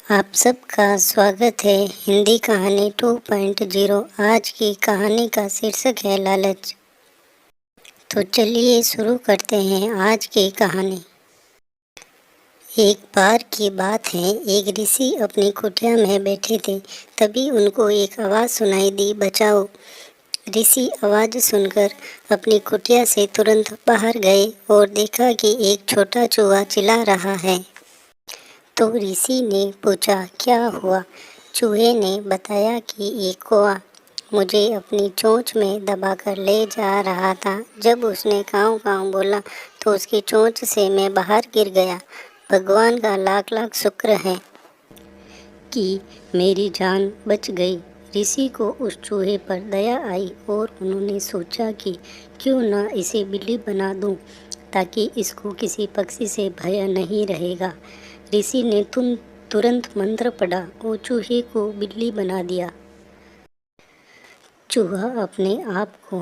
आप सबका स्वागत है हिंदी कहानी 2.0। आज की कहानी का शीर्षक है लालच। तो चलिए शुरू करते हैं आज की कहानी। एक बार की बात है, एक ऋषि अपनी कुटिया में बैठे थे। तभी उनको एक आवाज़ सुनाई दी, बचाओ। ऋषि आवाज़ सुनकर अपनी कुटिया से तुरंत बाहर गए और देखा कि एक छोटा चूहा चिल्ला रहा है। तो ऋषि ने पूछा, क्या हुआ? चूहे ने बताया कि एक कौवा मुझे अपनी चोंच में दबाकर ले जा रहा था। जब उसने काँव काँव बोला तो उसकी चोंच से मैं बाहर गिर गया। भगवान का लाख लाख शुक्र है कि मेरी जान बच गई। ऋषि को उस चूहे पर दया आई और उन्होंने सोचा कि क्यों न इसे बिल्ली बना दूं, ताकि इसको किसी पक्षी से भय नहीं रहेगा। ऋषि ने तुरंत मंत्र पढ़ा और चूहे को बिल्ली बना दिया। चूहा अपने आप को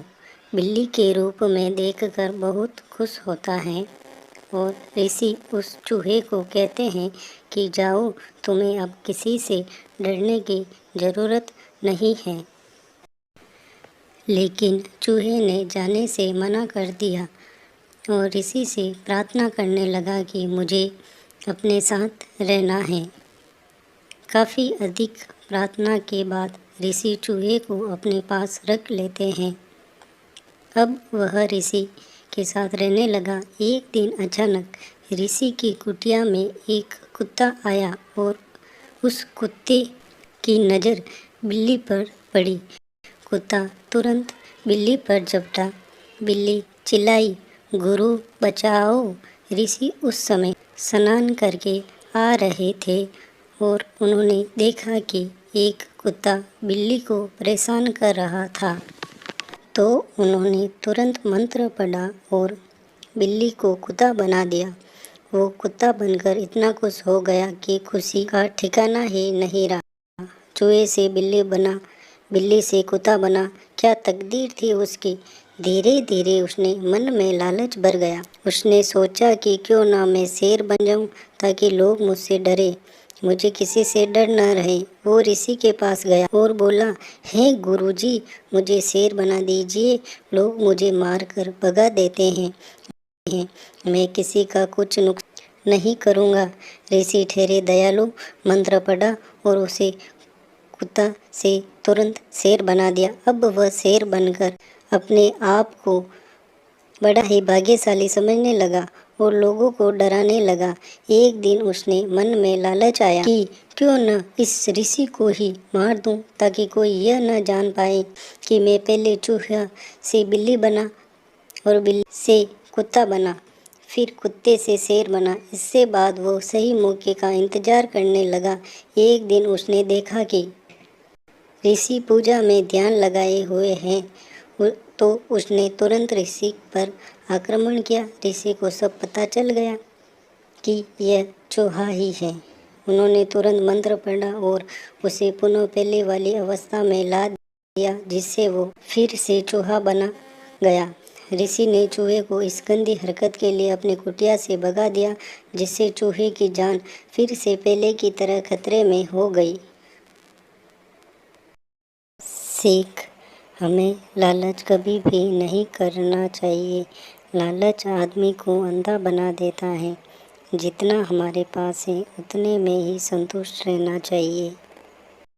बिल्ली के रूप में देखकर बहुत खुश होता है और ऋषि उस चूहे को कहते हैं कि जाओ, तुम्हें अब किसी से डरने की ज़रूरत नहीं है। लेकिन चूहे ने जाने से मना कर दिया और ऋषि से प्रार्थना करने लगा कि मुझे अपने साथ रहना है। काफ़ी अधिक प्रार्थना के बाद ऋषि चूहे को अपने पास रख लेते हैं। अब वह ऋषि के साथ रहने लगा। एक दिन अचानक ऋषि की कुटिया में एक कुत्ता आया और उस कुत्ते की नज़र बिल्ली पर पड़ी। कुत्ता तुरंत बिल्ली पर झपटा। बिल्ली चिल्लाई, गुरु बचाओ। ऋषि उस समय स्नान करके आ रहे थे और उन्होंने देखा कि एक कुत्ता बिल्ली को परेशान कर रहा था। तो उन्होंने तुरंत मंत्र पढ़ा और बिल्ली को कुत्ता बना दिया। वो कुत्ता बनकर इतना खुश हो गया कि खुशी का ठिकाना ही नहीं रहा। चूहे से बिल्ली बना, बिल्ली से कुत्ता बना, क्या तकदीर थी उसकी। धीरे धीरे उसने मन में लालच भर गया। उसने सोचा कि क्यों ना मैं शेर बन जाऊं, ताकि लोग मुझसे डरे, मुझे किसी से डर न रहे। वो ऋषि के पास गया और बोला, हे गुरुजी, मुझे शेर बना दीजिए। लोग मुझे मारकर भगा देते हैं, मैं किसी का कुछ नुकसान नहीं करूँगा। ऋषि ठहरे दयालु, मंत्र पढ़ा और उसे कुत्ता से तुरंत शेर बना दिया। अब वह शेर बनकर अपने आप को बड़ा ही भाग्यशाली समझने लगा और लोगों को डराने लगा। एक दिन उसने मन में लालच आया कि क्यों न इस ऋषि को ही मार दूं, ताकि कोई यह न जान पाए कि मैं पहले चूहा से बिल्ली बना और बिल्ली से कुत्ता बना, फिर कुत्ते से शेर बना। इससे बाद वो सही मौके का इंतजार करने लगा। एक दिन उसने देखा कि ऋषि पूजा में ध्यान लगाए हुए हैं, तो उसने तुरंत ऋषि पर आक्रमण किया। ऋषि को सब पता चल गया कि यह चूहा ही है। उन्होंने तुरंत मंत्र पढ़ा और उसे पुनः पहले वाली अवस्था में ला दिया, जिससे वो फिर से चूहा बना गया। ऋषि ने चूहे को इस गंदी हरकत के लिए अपनी कुटिया से भगा दिया, जिससे चूहे की जान फिर से पहले की तरह खतरे में हो गई। सीख, हमें लालच कभी भी नहीं करना चाहिए। लालच आदमी को अंधा बना देता है। जितना हमारे पास है उतने में ही संतुष्ट रहना चाहिए।